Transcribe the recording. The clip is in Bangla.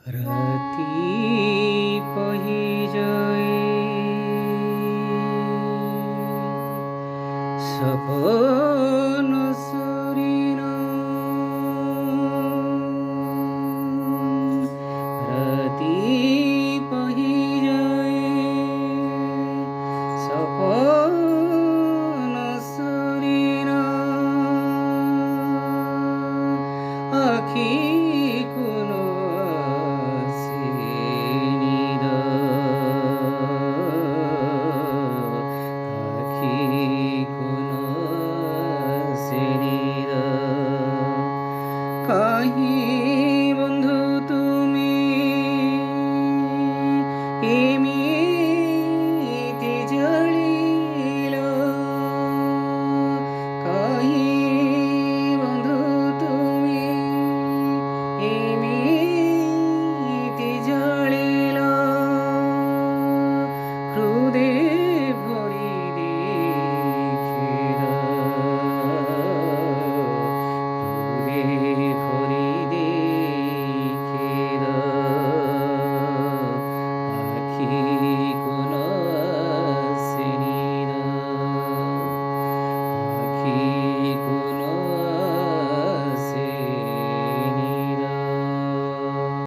রাতি পহি যায় সপন সরিণ রাতি পহি যায় সপন সরিণ আখি কোনো আসেনির আখি কোনো আসেনির কাহি বন্ধু তুমি এমিতি জলিল কাহি বন্ধু তুমি এমিতি জলিল হৃদে ভরি দেখিল হৃদে ভরি দেখিল আখি কোন আসেনির আখি